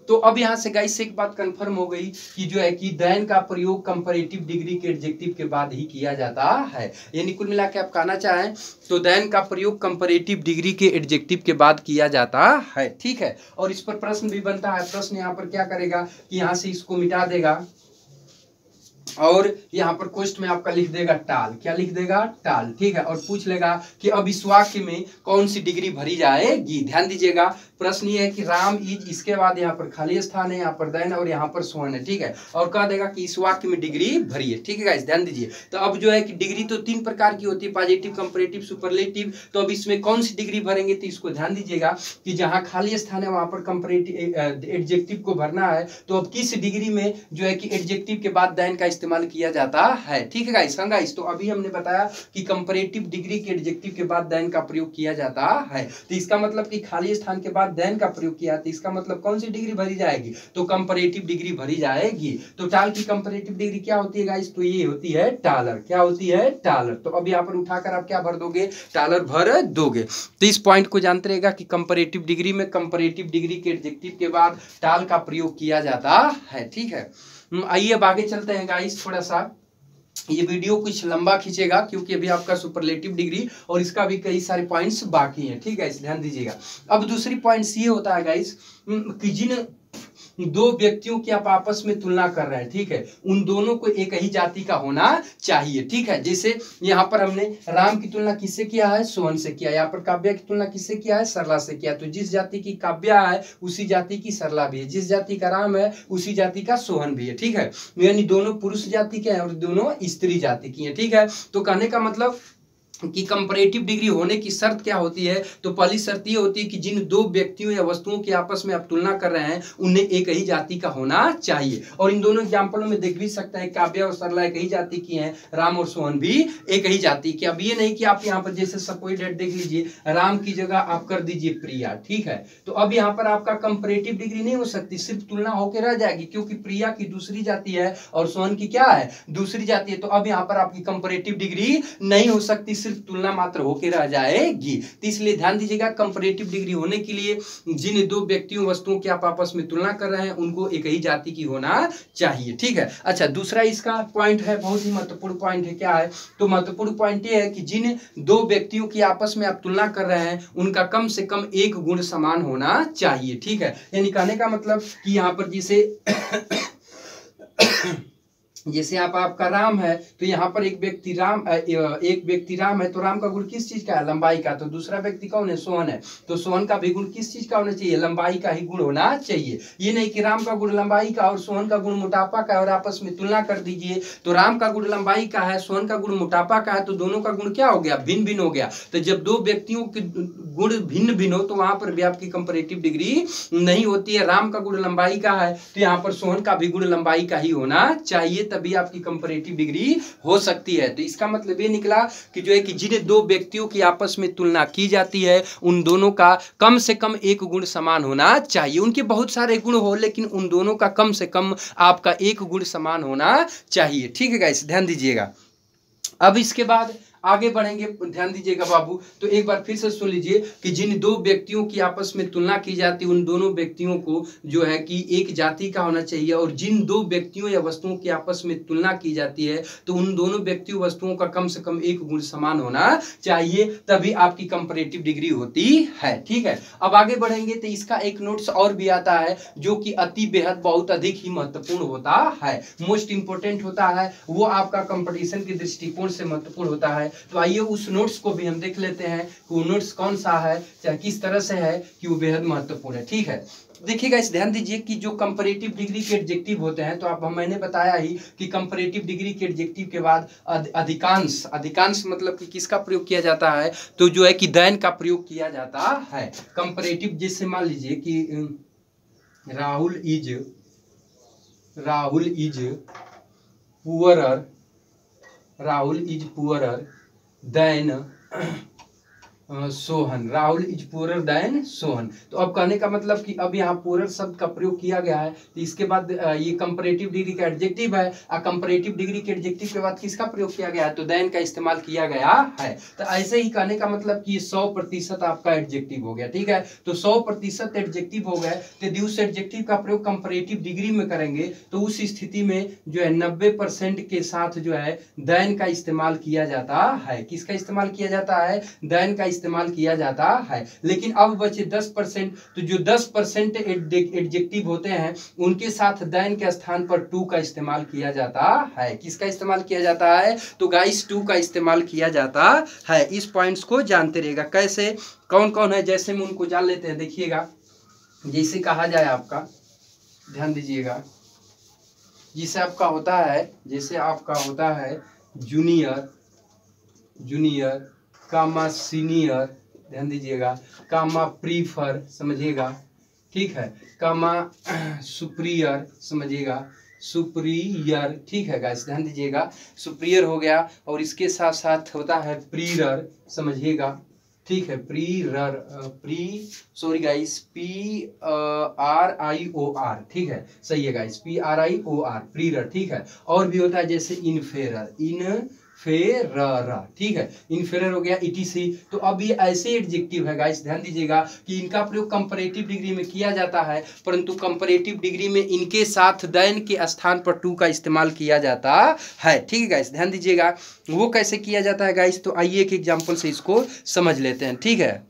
तो अब यहाँ से गाइस एक बात कंफर्म हो गई कि जो है कि देन का प्रयोग कंपैरेटिव डिग्री के एडजेक्टिव के बाद ही किया जाता है। यानी कुल मिला के आप कहना चाहें तो देन का प्रयोग कंपैरेटिव डिग्री के एडजेक्टिव के बाद किया जाता है। ठीक है, और इस पर प्रश्न भी बनता है। प्रश्न यहाँ पर क्या करेगा कि यहाँ से इसको मिटा देगा और यहाँ पर क्वेश्चन में आपका लिख देगा टाल। क्या लिख देगा, टाल। ठीक है, और पूछ लेगा कि अब इस वाक्य में कौन सी डिग्री भरी जाएगी। ध्यान दीजिएगा, प्रश्न ये है कि राम इज, इसके बाद यहाँ पर खाली स्थान है, यहाँ पर देन और यहाँ पर सोहन है। ठीक है, और कह देगा कि इस वाक्य में डिग्री भरी है। ठीक है गाइस, ध्यान दीजिए। तो अब जो है कि डिग्री तो तीन प्रकार की होती है, पॉजिटिव, कंपैरेटिव, सुपरलेटिव। तो अब इसमें कौन सी डिग्री भरेंगे, तो इसको ध्यान दीजिएगा कि जहाँ खाली स्थान है वहां पर कंपैरेटिव एडजेक्टिव को भरना है। तो अब किस डिग्री में जो है कि एडजेक्टिव के बाद देन का इस्तेमाल किया जाता है। ठीक है गाइस। हाँ गाइस, तो अभी हमने बताया कि कंपैरेटिव डिग्री के एडजेक्टिव के बाद देन का प्रयोग किया जाता है। तो इसका मतलब कि खाली स्थान के बाद देन का प्रयोग किया, तो इसका मतलब कौन सी डिग्री भरी जाएगी, तो कंपैरेटिव डिग्री भरी जाएगी। तो टाल की कंपैरेटिव डिग्री क्या होती है गाइस, तो ये होती है टालर। क्या होती है, टालर। तो अब यहाँ पर उठाकर आप क्या भर दोगे, टालर भर दोगे। तो इस पॉइंट को जानते रहेगा कि कंपैरेटिव डिग्री में कंपैरेटिव डिग्री के एडजेक्टिव के बाद टाल का प्रयोग किया जाता है। ठीक है, आइए अब आगे चलते हैं गाइस। थोड़ा सा ये वीडियो कुछ लंबा खींचेगा क्योंकि अभी आपका सुपरलेटिव डिग्री और इसका भी कई सारे पॉइंट्स बाकी हैं। ठीक है, इस ध्यान दीजिएगा। अब दूसरी पॉइंट्स ये होता है गाइस कि जिन दो व्यक्तियों की आप आपस में तुलना कर रहे हैं, ठीक है, उन दोनों को एक ही जाति का होना चाहिए। ठीक है, जैसे यहाँ पर हमने राम की तुलना किससे किया है, सोहन से किया। यहाँ पर काव्या की तुलना किससे किया है, सरला से किया। तो जिस जाति की काव्या है उसी जाति की सरला भी है, जिस जाति का राम है उसी जाति का सोहन भी है। ठीक है, यानी दोनों पुरुष जाति के हैं और दोनों स्त्री जाति की हैं। ठीक है, तो कहने का मतलब कि कंपैरेटिव डिग्री होने की शर्त क्या होती है, तो पहली शर्त ये होती है कि जिन दो व्यक्तियों या वस्तुओं की आपस में आप तुलना कर रहे हैं उन्हें एक ही जाति का होना चाहिए। और इन दोनों एग्जाम्पलों में देख भी सकते हैं, काव्या और सरला एक ही जाति की हैं, राम और सोहन भी एक ही जाति के। अब ये नहीं कि आप यहाँ पर जैसे सपोज डेट देख लीजिए, राम की जगह आप कर दीजिए प्रिया। ठीक है, तो अब यहाँ पर आपका कंपैरेटिव डिग्री नहीं हो सकती, सिर्फ तुलना होकर रह जाएगी, क्योंकि प्रिया की दूसरी जाति है और सोहन की क्या है, दूसरी जाति है। तो अब यहाँ पर आपकी कंपैरेटिव डिग्री नहीं हो सकती, सिर्फ तुलना मात्र होकर रह जाएगी। तो इसलिए ध्यान दीजिएगा, कंपैरेटिव डिग्री होने के लिए जिन दो व्यक्तियों वस्तुओं की आप आपस में तुलना कर रहे हैं उनको एक ही जाति की होना चाहिए। ठीक है, अच्छा दूसरा इसका पॉइंट है, बहुत ही महत्वपूर्ण पॉइंट है। क्या है, तो महत्वपूर्ण पॉइंट ये है कि जिन दो व्यक्तियों की आपस में आप तुलना कर रहे हैं उनका कम से कम एक गुण समान होना चाहिए। ठीक है, यानी कहने का मतलब कि यहाँ पर जैसे आपका राम है, तो यहाँ पर एक व्यक्ति राम है, तो राम का गुण किस चीज का है, लंबाई का। तो दूसरा व्यक्ति कौन है, सोहन है, तो सोहन का भी गुण किस चीज का होना चाहिए, लंबाई का ही गुण होना चाहिए। ये नहीं कि राम का गुण लंबाई का और सोहन का गुण मोटापा का है और आपस में तुलना कर दीजिए, तो राम का गुण लंबाई का है, सोहन का गुण मोटापा का है, तो दोनों का गुण क्या हो गया, भिन्न भिन्न हो गया। तो जब दो व्यक्तियों के गुण भिन्न भिन्न हो तो वहां पर भी आपकी कंपैरेटिव डिग्री नहीं होती है। राम का गुण लंबाई का है तो यहाँ पर सोहन का भी गुण लंबाई का ही होना चाहिए, तभी आपकी कंपैरेटिव डिग्री हो सकती है। तो इसका मतलब ये निकला कि जो है कि जिन दो व्यक्तियों की आपस में तुलना की जाती है उन दोनों का कम से कम एक गुण समान होना चाहिए। उनके बहुत सारे गुण हो लेकिन उन दोनों का कम से कम आपका एक गुण समान होना चाहिए। ठीक है गाइस, ध्यान दीजिएगा। अब इसके बाद आगे बढ़ेंगे, ध्यान दीजिएगा बाबू। तो एक बार फिर से सुन लीजिए कि जिन दो व्यक्तियों की आपस में तुलना की जाती है उन दोनों व्यक्तियों को जो है कि एक जाति का होना चाहिए, और जिन दो व्यक्तियों या वस्तुओं की आपस में तुलना की जाती है तो उन दोनों व्यक्तियों वस्तुओं का कम से कम एक गुण समान होना चाहिए, तभी आपकी कंपैरेटिव डिग्री होती है। ठीक है, अब आगे बढ़ेंगे तो इसका एक नोट्स और भी आता है जो कि अति बेहद बहुत अधिक ही महत्वपूर्ण होता है, मोस्ट इंपोर्टेंट होता है, वो आपका कंपटीशन के दृष्टिकोण से महत्वपूर्ण होता है। तो आइए उस नोट्स को भी हम देख लेते हैं कि वो नोट्स कौन सा है, चाहे किस तरह से है कि वो बेहद महत्वपूर्ण है। ठीक है, देखिएगा, इस ध्यान दीजिए कि जो कंपैरेटिव डिग्री के एडजेक्टिव होते हैं, तो मैंने बताया ही कि कंपैरेटिव डिग्री के एडजेक्टिव के बाद अधिकांश मतलब कि किसका प्रयोग किया जाता है, तो जो है कि देन का प्रयोग किया जाता है। कंपैरेटिव जैसे मान लीजिए कि Rahul is poorer than Sohan. Rahul is poorer than Sohan. तो अब कहने का मतलब कि अब यहाँ पुअरर शब्द का प्रयोग किया गया है, तो इसके बाद ये कंपैरेटिव डिग्री का एडजेक्टिव है, और कंपैरेटिव डिग्री के एडजेक्टिव के बाद किसका प्रयोग किया गया है, तो देन का इस्तेमाल किया गया है। तो ऐसे ही कहने का मतलब कि 100% आपका एडजेक्टिव हो गया। ठीक है, तो 100% एडजेक्टिव हो गए, तो यदि उस एडजेक्टिव का प्रयोग कंपैरेटिव डिग्री में करेंगे तो उस स्थिति में जो है 90% के साथ जो है देन का इस्तेमाल किया जाता है। किसका इस्तेमाल किया जाता है, देन का इस्तेमाल किया जाता है। लेकिन अब बचे 10%, तो जो 10% एडजेक्टिव होते हैं उनके साथ देन के स्थान पर टू का इस्तेमाल किया जाता है। किसका इस्तेमाल किया जाता है, तो गाइस टू का इस्तेमाल किया जाता है। इस पॉइंट्स को जानते रहेगा, कैसे कौन कौन है, जैसे में उनको जान लेते हैं। देखिएगा, जैसे कहा जाए आपका, ध्यान दीजिएगा, जैसे आपका होता है जूनियर कामा सीनियर, ध्यान दीजिएगा, कामा प्रीफर, समझिएगा, ठीक है, कामा सुपीरियर, समझिएगा, सुप्रियर, ठीक है गाइस, ध्यान दीजिएगा, सुप्रियर हो गया। और इसके साथ साथ होता है प्रीरर, समझिएगा, ठीक है, प्रीरर, सॉरी गाइस, PRIOR, ठीक है, सही है गाइस, PRIOR, प्रीरर, ठीक है। और भी होता है जैसे इनफेरर, ठीक है, इनफेरर हो गया, ETC। तो अब ये ऐसे एडजेक्टिव है गाइस, ध्यान दीजिएगा कि इनका प्रयोग कंपैरेटिव डिग्री में किया जाता है, परंतु कंपैरेटिव डिग्री में इनके साथ देन के स्थान पर टू का इस्तेमाल किया जाता है, ठीक है गाइस, ध्यान दीजिएगा। वो कैसे किया जाता है गाइस, तो आइए एक एग्जांपल से इसको समझ लेते हैं, ठीक है।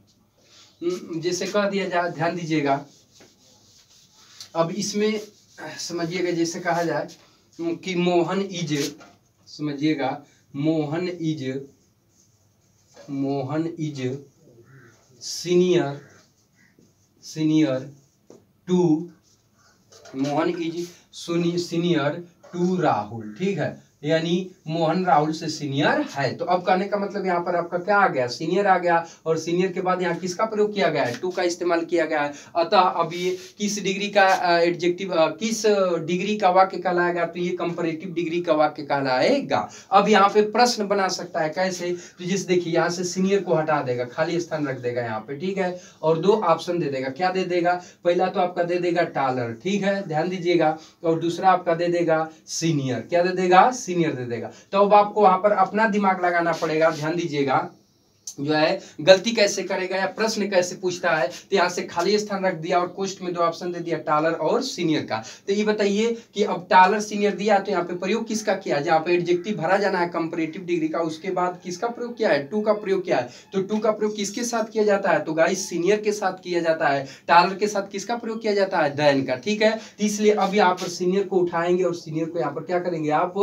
जैसे कह दिया जाए, ध्यान दीजिएगा, अब इसमें समझिएगा, जैसे कहा जाए कि मोहन इज, समझिएगा, Mohan is senior to, Mohan is senior to Rahul, ठीक है, यानी मोहन राहुल से सीनियर है। तो अब कहने का मतलब यहाँ पर आपका क्या आ गया, सीनियर आ गया, और सीनियर के बाद यहाँ किसका प्रयोग किया गया है, टू का इस्तेमाल किया गया है। अतः अब ये किस डिग्री का एडजेक्टिव, किस डिग्री का वाक्य कहलाएगा, तो ये कंपैरेटिव डिग्री का वाक्य कहलाएगा। अब यहाँ पे प्रश्न बना सकता है, कैसे, तो जिस देखिए यहाँ से सीनियर को हटा देगा, खाली स्थान रख देगा यहाँ पे, ठीक है, और दो ऑप्शन दे देगा। क्या दे देगा, पहला तो आपका दे देगा टालर, ठीक है, ध्यान दीजिएगा, और दूसरा आपका दे देगा सीनियर, क्या दे देगा, सीनियर दे देगा। तो अब आपको वहां पर अपना दिमाग लगाना पड़ेगा, ध्यान दीजिएगा, जो है गलती कैसे करेगा या प्रश्न कैसे पूछता है। तो यहाँ से खाली स्थान रख दिया और क्वेश्चन में दो ऑप्शन दे दिया, टालर और सीनियर का। तो ये बताइए कि अब टालर सीनियर दिया, तो यहाँ पे प्रयोग किसका किया, जहाँ पे एडजेक्टिव भरा जाना है कंपैरेटिव डिग्री का, उसके बाद किसका प्रयोग किया है, टू का प्रयोग किया है। तो टू का प्रयोग किसके साथ किया जाता है, तो गाइस सीनियर के साथ किया जाता है। टालर के साथ किसका प्रयोग किया जाता है, देन का, ठीक है। इसलिए अब यहाँ पर सीनियर को उठाएंगे और सीनियर को यहाँ पर क्या करेंगे, आप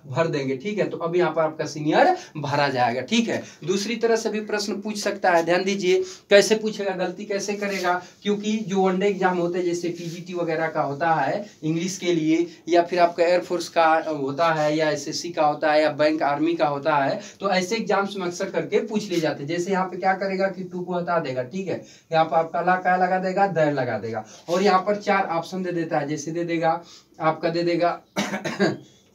भर देंगे, ठीक है। तो अब यहाँ पर आपका सीनियर भरा जाएगा, ठीक है। दूसरी तरह से भी प्रश्न पूछ सकता है, ध्यान दीजिए, कैसे पूछेगा, गलती कैसे करेगा, क्योंकि जो वनडे एग्जाम होते हैं, जैसे TGT वगैरह का होता है इंग्लिश के लिए, या फिर आपका एयरफोर्स का होता है, या SSC का होता है, या बैंक आर्मी का होता है, तो ऐसे एग्जाम्स में अक्सर करके पूछ लिए जाते हैं। जैसे यहाँ पे क्या करेगा कि टू को हटा देगा, ठीक है, यहाँ पर आपका क्या लगा देगा, देर लगा देगा, और यहाँ पर चार ऑप्शन दे देता है, जैसे दे देगा आपका, दे देगा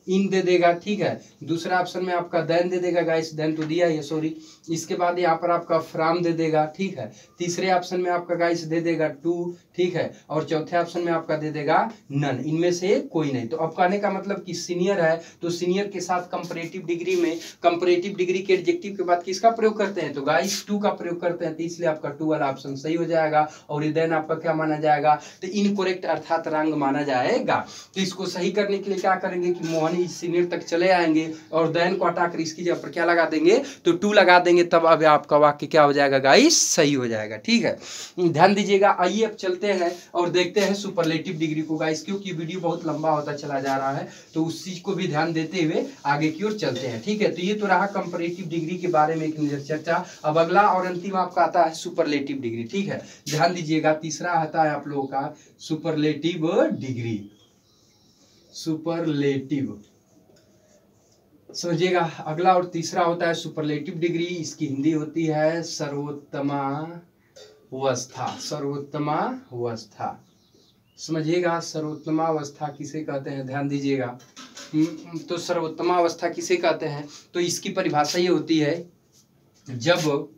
इन दे देगा, ठीक है, दूसरा ऑप्शन में आपका देन दे देगा, गाइस देन तो दिया है, सॉरी, इसके बाद यहाँ पर आपका फ्रॉम दे देगा, ठीक है, तीसरे ऑप्शन में आपका गाइस दे देगा टू, ठीक है, और चौथे ऑप्शन में आपका दे देगा नन, इनमें से कोई नहीं। तो अब कहने का मतलब कि सीनियर है, तो सीनियर के साथ कंपैरेटिव डिग्री में, कंपैरेटिव डिग्री के एडजेक्टिव के बाद किसका प्रयोग करते हैं, तो गाइस टू का प्रयोग करते हैं, तो इसलिए आपका टू वाला ऑप्शन सही हो जाएगा, और ये देन आपका क्या माना जाएगा, तो इनकरेक्ट अर्थात रंग माना जाएगा। तो इसको सही करने के लिए क्या करेंगे कि मोहन सीनियर तक चले आएंगे और देन को हटाकर इसकी जगह पर क्या लगा देंगे, तो टू लगा देंगे, तब अब आपका वाक्य क्या हो जाएगा गाइस, सही हो जाएगा, ठीक है। ध्यान दीजिएगा, आइए अब चलते हैं और देखते हैं सुपरलेटिव डिग्री को गाइस, क्योंकि वीडियो बहुत लंबा होता चला जा रहा है, तो उस चीज को भी ध्यान देते हुए आगे की ओर चलते हैं, ठीक है। तो ये तो रहा कंपैरेटिव डिग्री के बारे में एक नजर चर्चा। अब अगला और अंतिम आपका आता है सुपरलेटिव डिग्री, ठीक है, ध्यान दीजिएगा, तीसरा आता है आप लोगों का सुपरलेटिव डिग्री, सुपरलेटिव, समझिएगा, अगला और तीसरा होता है सुपरलेटिव डिग्री, इसकी हिंदी होती है सर्वोत्तमावस्था, सर्वोत्तमावस्था, समझिएगा, सर्वोत्तमावस्था किसे कहते हैं, ध्यान दीजिएगा। तो सर्वोत्तमावस्था किसे कहते हैं, तो इसकी परिभाषा ये होती है, जब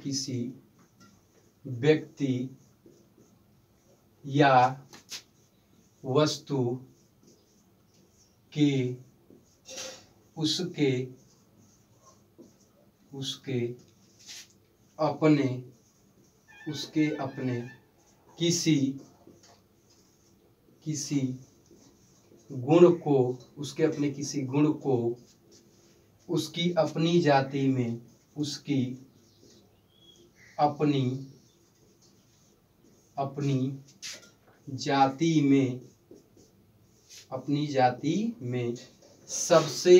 किसी व्यक्ति या वस्तु के उसके अपने किसी गुण को, उसके अपने किसी गुण को उसकी अपनी जाति में, उसकी अपनी जाति में सबसे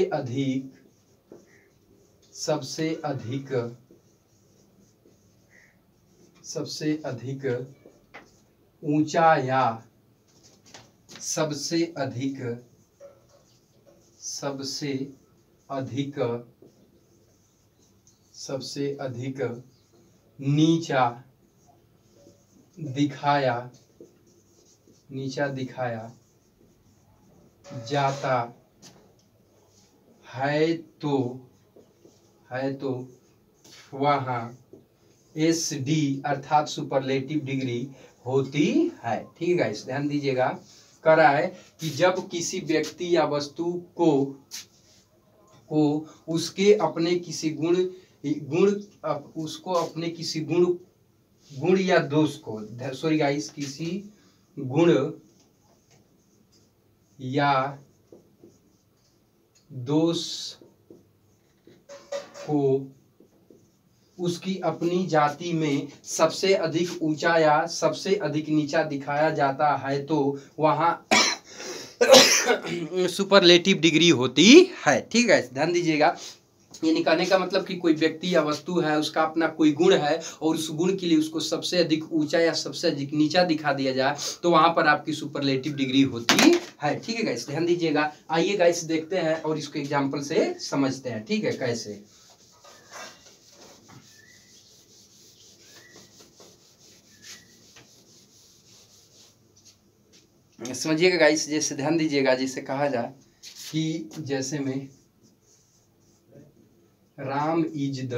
अधिक ऊंचा या सबसे अधिक नीचा दिखाया जाता है तो वहाँ SD अर्थात सुपरलेटिव डिग्री होती है। ठीक है गाइस, ध्यान दीजिएगा। कह रहा है कि जब किसी व्यक्ति या वस्तु को उसके अपने किसी गुण या दोष को, सॉरी गाइस, किसी गुण या दोष को उसकी अपनी जाति में सबसे अधिक ऊंचा या सबसे अधिक नीचा दिखाया जाता है तो वहाँ सुपरलेटिव डिग्री होती है। ठीक है, ध्यान दीजिएगा। ये निकालने का मतलब कि कोई व्यक्ति या वस्तु है, उसका अपना कोई गुण है और उस गुण के लिए उसको सबसे अधिक ऊंचा या सबसे अधिक नीचा दिखा दिया जाए तो वहां पर आपकी सुपरलेटिव डिग्री होती है। ठीक है गाइस, ध्यान दीजिएगा। आइए गाइस देखते हैं और इसको एग्जांपल से समझते हैं। ठीक है, कैसे समझिएगा गाइस। जैसे ध्यान दीजिएगा, जैसे कहा जाए कि जैसे में Ram is the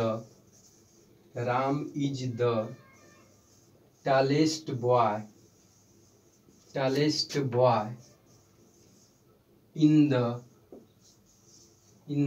tallest boy in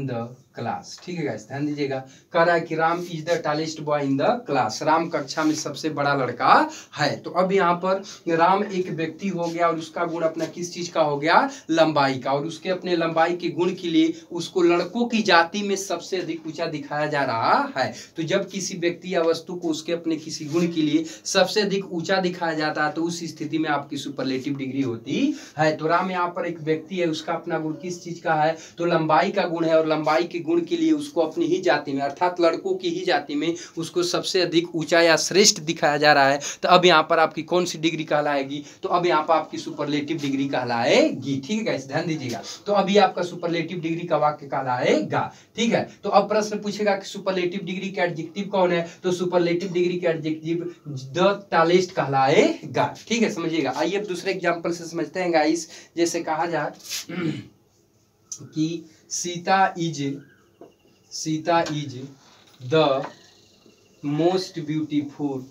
the class. ठीक है गाइस, ध्यान दीजिएगा। कह रहा है कि Ram is the tallest boy in the class, Ram कक्षा में सबसे बड़ा लड़का है। तो अब यहाँ पर राम एक व्यक्ति हो गया और उसका गुण अपना किस चीज का हो गया, लंबाई का, और उसके अपने लंबाई के गुण के लिए उसको लड़कों की जाति में सबसे अधिक ऊंचा दिखाया जा रहा है। तो जब किसी व्यक्ति या वस्तु को उसके अपने किसी गुण के लिए सबसे अधिक ऊंचा दिखाया जाता है तो उस स्थिति में आपकी सुपरलेटिव डिग्री होती है। तो राम यहाँ पर एक व्यक्ति है, उसका अपना गुण किस चीज का है, तो लंबाई का गुण है, और लंबाई के गुण के लिए उसको अपनी ही जाति में अर्थात लड़कों की ही जाति में उसको सबसे अधिक ऊंचा या श्रेष्ठ दिखाया जा रहा है। तो अब यहाँ पर आपकी कौन सी डिग्री कहलाएगी, तो अब यहाँ पर आपकी सुपरलेटिव डिग्री कहलाएगी। ठीक है गाइस, ध्यान दीजिएगा। तो अभी आपका सुपरलेटिव डिग्री का वाक्य कहलाएगा। ठीक है, तो अब प्रश्न पूछेगा कि सुपरलेटिव डिग्री का एडजेक्टिव कौन है, तो सुपरलेटिव डिग्री का एडजेक्टिव द टॉलेस्ट कहलाएगा। ठीक है, समझिएगा। आइए अब दूसरे एग्जांपल से समझते हैं गाइस। जैसे कहा जाए कि Sita is the most beautiful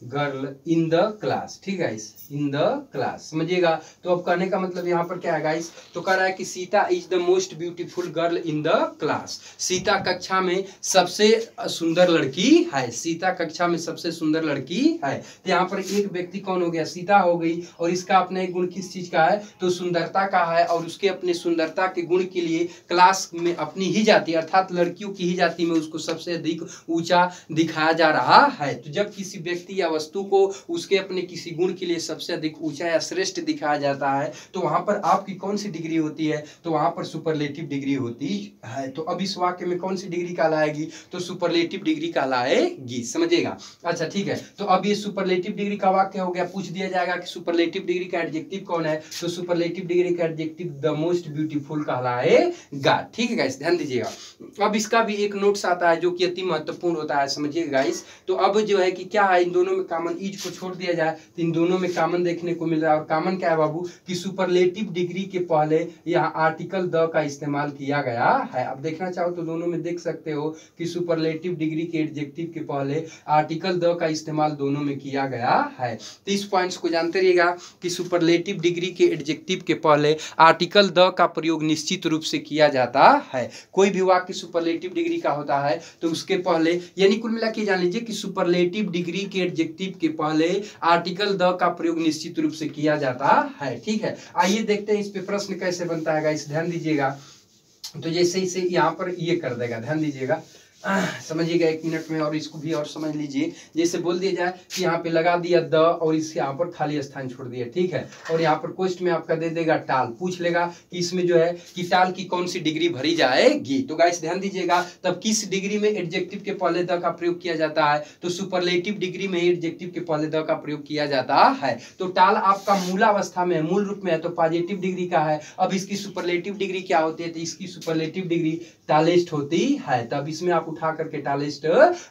girl in the class. ठीक है, इन द क्लास, समझिएगा। तो अब कहने का मतलब यहाँ पर क्या है गाइस, तो कह रहा है कि Sita is the most beautiful girl in the class, Sita कक्षा में सबसे सुंदर लड़की है, सीता कक्षा में सबसे सुंदर लड़की है। तो यहाँ पर एक व्यक्ति कौन हो गया, सीता हो गई, और इसका अपना एक गुण किस चीज का है, तो सुंदरता का है, और उसके अपने सुंदरता के गुण के लिए क्लास में अपनी ही जाति अर्थात लड़कियों की ही जाति में उसको सबसे अधिक ऊंचा दिखाया जा रहा है। तो जब किसी व्यक्ति या वस्तु को उसके अपने किसी गुण के लिए सबसे अधिक ऊंचा या श्रेष्ठ दिखाया जाता है तो वहां पर आपकी कौन सी डिग्री होती है, तो वहां पर सुपरलेटिव डिग्री होती है। तो अब इस वाक्य में कौन सी डिग्री कहलाएगी, तो सुपरलेटिव डिग्री कहलाएगी, समझिएगा। अच्छा ठीक है, तो अब ये सुपरलेटिव डिग्री का वाक्य हो गया। पूछ दिया जाएगा कि सुपरलेटिव डिग्री का एडजेक्टिव कौन है, तो सुपरलेटिव डिग्री का एडजेक्टिव द मोस्ट ब्यूटीफुल कहलाएगा। ठीक है गाइस, ध्यान दीजिएगा। अब इसका भी एक नोट्स आता है जो कि अति महत्वपूर्ण होता है, समझिएगा गाइस। तो अब जो है कि क्या है, इन दोनों में कॉमन, ईज को छोड़ दिया जाए तो इन दोनों में कॉमन देखने को मिल रहा है। और कॉमन क्या है बाबू, कि सुपरलेटिव डिग्री के पहले यहाँ आर्टिकल द का इस्तेमाल किया गया है। अब देखना चाहो तो दोनों में देख सकते हो कि सुपरलेटिव डिग्री के एडजेक्टिव के पहले आर्टिकल द का इस्तेमाल दोनों में किया गया है। तो इस पॉइंट्स को जानते रहिएगा कि सुपरलेटिव डिग्री के एडजेक्टिव के पहले आर्टिकल द का प्रयोग निश्चित रूप से किया जाता है। कोई भी वाक्य सुपरलेटिव डिग्री का होता है तो उसके पहले, यानी कुल मिला के जान लीजिए कि सुपरलेटिव डिग्री के एडजेक्टिव के पहले आर्टिकल द का प्रयोग निश्चित रूप से किया जाता है। ठीक है, आइए देखते हैं इस पे प्रश्न कैसे बनता है गाइस, ध्यान दीजिएगा। तो जैसे इसे यहाँ पर ये कर देगा, ध्यान दीजिएगा। समझिएगा 1 मिनट में, और इसको भी और समझ लीजिए। जैसे बोल दिया जाए कि यहाँ पे लगा दिया द और इसके यहाँ पर खाली स्थान छोड़ दिया, ठीक है, और यहाँ पर क्वेश्चन में आपका दे देगा टाल, पूछ लेगा कि इसमें जो है कि टाल की कौन सी डिग्री भरी जाएगी। तो गाइस ध्यान दीजिएगा, तब किस डिग्री में एडजेक्टिव के पहले द का प्रयोग किया जाता है, तो सुपरलेटिव डिग्री में एडजेक्टिव के पहले द का प्रयोग किया जाता है। तो टाल आपका मूलावस्था में, मूल रूप में है, तो पॉजिटिव डिग्री का है। अब इसकी सुपरलेटिव डिग्री क्या होती है, तो इसकी सुपरलेटिव डिग्री टालेस्ट होती है, तब इसमें आप उठा करके टालेस्ट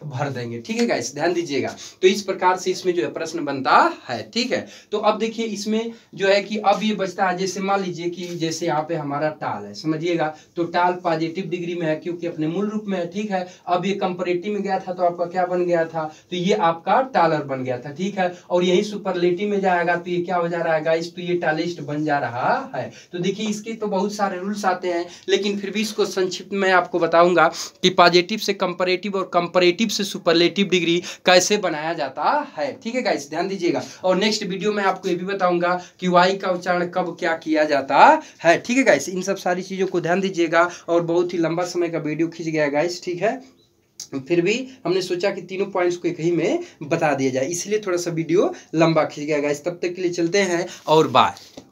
भर देंगे, ठीक है गाइस, ध्यान दीजिएगा। तो इस प्रकार से इसमें जो है प्रश्न बनता है, ठीक है। तो अब देखिए इसमें जो है कि अब ये बचता है, जैसे मान लीजिए कि जैसे यहाँ पे हमारा टाल है, समझिएगा, तो टाल पॉजिटिव डिग्री में है क्योंकि अपने मूल रूप में है, ठीक है। अब ये कंपैरेटिव में गया था तो आपका क्या बन गया था, तो ये आपका टालर बन गया था, ठीक है। और यही सुपरलेटिव में जाएगा तो ये क्या हो जा रहा है गाइस, तो ये टालेस्ट बन जा रहा है। तो देखिए इसके तो बहुत सारे रूल्स आते हैं, लेकिन फिर भी इसको संक्षिप्त में आपको बताऊंगा कि पॉजिटिव से कंपैरेटिव और कंपैरेटिव से सुपरलेटिव डिग्री कैसे बनाया जाता है, ठीक है गाइस, ध्यान दीजिएगा। और नेक्स्ट वीडियो में आपको ये भी बताऊंगा कि वाई का उच्चारण कब क्या किया जाता है, ठीक है गाइस। इन सब सारी चीजों को ध्यान दीजिएगा, और बहुत ही लंबा समय का वीडियो खींच गया गाइस, ठीक है। फिर भी हमने सोचा कि तीनों पॉइंट्स को एक ही में बता दिया जाए, इसलिए थोड़ा सा वीडियो लंबा खींच गया गाइस। तब तक के लिए चलते हैं और बाय।